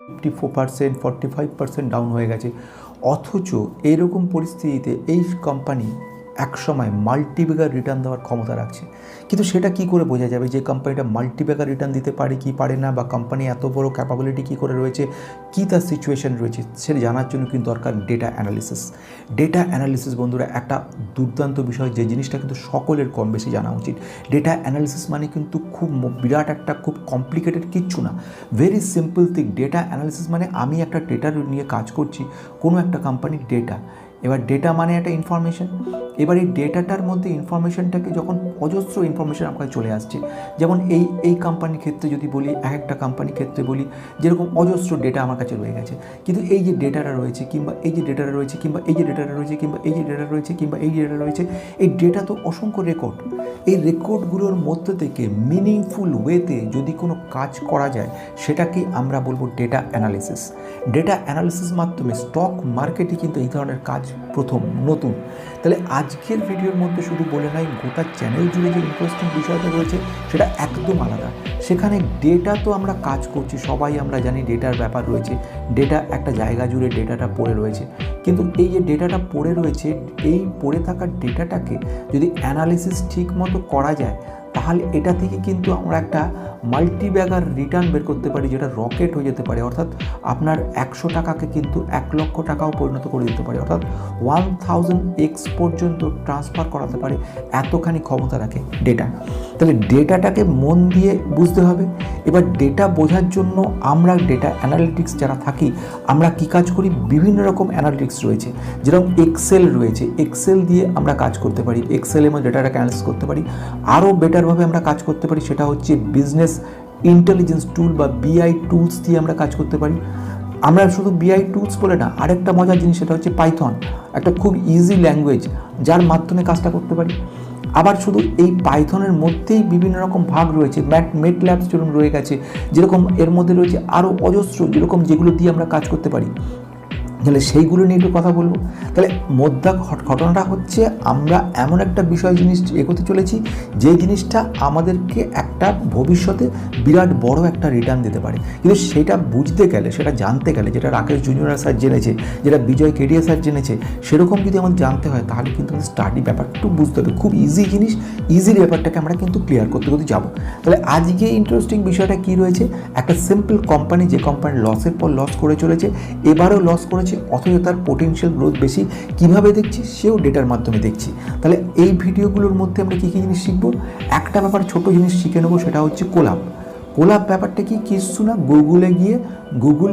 54%, 45% down হয়ে গেছে। অথচ এইরকম পরিস্থিতিতে এই কোম্পানি একসময় মাল্টিব্যাগার রিটার্ন দেওয়ার ক্ষমতা রাখছে। কিন্তু সেটা কি করে বোঝা যাবে যে কোম্পানিটা মাল্টিব্যাগার রিটার্ন দিতে পারে কি পারে না, বা কোম্পানি এত বড় ক্যাপাবিলিটি কী করে রয়েছে, কী তার সিচুয়েশান রয়েছে, সেটা জানার জন্য কিন্তু দরকার ডেটা অ্যানালিসিস। ডেটা অ্যানালিসিস বন্ধুরা একটা দুর্দান্ত বিষয়, যে জিনিসটা কিন্তু সকলের কম বেশি জানা উচিত। ডেটা অ্যানালিসিস মানে কিন্তু খুব বিরাট একটা খুব কমপ্লিকেটেড কিচ্ছু না, very simple thing. Data analysis মানে আমি একটা ডেটা নিয়ে কাজ করছি, কোনো একটা কোম্পানির ডেটা। এবার ডেটা মানে একটা ইনফরমেশন। এবার এই ডেটাটার মধ্যে ইনফরমেশনটাকে যখন অজস্র ইনফরমেশন আপনার চলে আসছে, যেমন এই কোম্পানির ক্ষেত্রে যদি বলি, একটা কোম্পানির ক্ষেত্রে বলি, যেরকম অজস্র ডেটা আমার কাছে রয়ে গেছে, কিন্তু এই যে ডেটাটা রয়েছে, কিংবা এই যে ডেটাটা রয়েছে, কিংবা এই যে ডেটাটা রয়েছে, কিংবা এই যে ডেটা রয়েছে, কিংবা এই ডেটা রয়েছে, এই ডেটা তো অসংখ্য রেকর্ড। এই রেকর্ডগুলোর মধ্যে থেকে মিনিংফুল ওয়েতে যদি কোনো কাজ করা যায়, সেটাকে আমরা বলবো ডেটা অ্যানালিসিস। ডেটা অ্যানালিসিস মাধ্যমে স্টক মার্কেটে কিন্তু এই ধরনের কাজ প্রথম নতুন। তাহলে আজকের ভিডিওর মধ্যে শুধু বলে নয়, গোটা চ্যানেল জুড়ে যে ইন্টারেস্টিং বিষয়টা রয়েছে সেটা একদম আলাদা। সেখানে ডেটা তো আমরা কাজ করছি, সবাই আমরা জানি ডেটার ব্যাপার রয়েছে, ডেটা একটা জায়গা জুড়ে ডেটাটা পড়ে রয়েছে। কিন্তু এই যে ডেটাটা পড়ে রয়েছে, এই পড়ে থাকা ডেটাটাকে যদি অ্যানালিসিস ঠিক মতো করা যায়, তাহলে এটা থেকে কিন্তু আমরা একটা মাল্টিব্যাগার রিটার্ন বের করতে পারি, যেটা রকেট হয়ে যেতে পারে। অর্থাৎ আপনার 100 টাকাকে কিন্তু 1 লক্ষ টাকাও পরিণত করে দিতে পারে, অর্থাৎ 1000x পর্যন্ত ট্রান্সফার করাতে পারে, এতখানি ক্ষমতা রাখে ডেটা। তাহলে ডেটাটাকে মন দিয়ে বুঝতে হবে। এবার ডেটা বোঝার জন্য আমরা ডেটা অ্যানালিটিক্স যারা থাকি, আমরা কী কাজ করি, বিভিন্ন রকম অ্যানালিটিক্স রয়েছে, যেরকম এক্সেল রয়েছে, এক্সেল দিয়ে আমরা কাজ করতে পারি, এক্সেলের মধ্যে ডেটাটাকে অ্যানালিসিস করতে পারি। আরও বেটারভাবে আমরা কাজ করতে পারি, সেটা হচ্ছে বিজনেস ইন্টেলিজেন্স টুল বা বিআই টুলস দিয়ে আমরা কাজ করতে পারি। আমরা শুধু বিআই টুলস বলে না, আরেকটা মজার জিনিস, সেটা হচ্ছে পাইথন, একটা খুব ইজি ল্যাঙ্গুয়েজ, যার মাধ্যমে কাজটা করতে পারি। আবার শুধু এই পাইথনের মধ্যেই বিভিন্ন রকম ভাগ রয়েছে, ম্যাটল্যাবস যেরকম রয়ে গেছে, যেরকম এর মধ্যে রয়েছে আরও অজস্র, যেগুলো দিয়ে আমরা কাজ করতে পারি। তাহলে সেইগুলো নিয়ে একটু কথা বলবো। তাহলে ঘটনাটা হচ্ছে, আমরা এমন একটা জিনিস এগোতে চলেছি, যে জিনিসটা আমাদেরকে একটা ভবিষ্যতে বিরাট বড় একটা রিটার্ন দিতে পারে। কিন্তু সেটা বুঝতে গেলে, সেটা জানতে গেলে, যেটা রাকেশ জুনিয়র স্যার জেনেছে, যেটা বিজয় কেডিয়া স্যার জেনেছে, সেরকম যদি আমাদের জানতে হয়, তাহলে কিন্তু আমাদের স্টাডি ব্যাপারটা একটু বুঝতে হবে। খুব ইজি জিনিস, ইজির ব্যাপারটাকে আমরা কিন্তু ক্লিয়ার করতে যাবো। তাহলে আজকে ইন্টারেস্টিং বিষয়টা কী রয়েছে, একটা সিম্পল কোম্পানি, যে কোম্পানি লসের পর লস করে চলেছে, এবারেও লস করেছে, অথচ তার পোটেনশিয়াল গ্রোথ বেশি। কিভাবে দেখছি, সেও ডেটার মাধ্যমে দেখছি। তাহলে এই ভিডিওগুলোর মধ্যে আমরা কী কী জিনিস শিখবো, একটা ব্যাপার ছোট জিনিস শিখে নেবো, সেটা হচ্ছে কোলাপ। কোলাপ ব্যাপারটা কি, কিছু না, গুগলে গিয়ে গুগল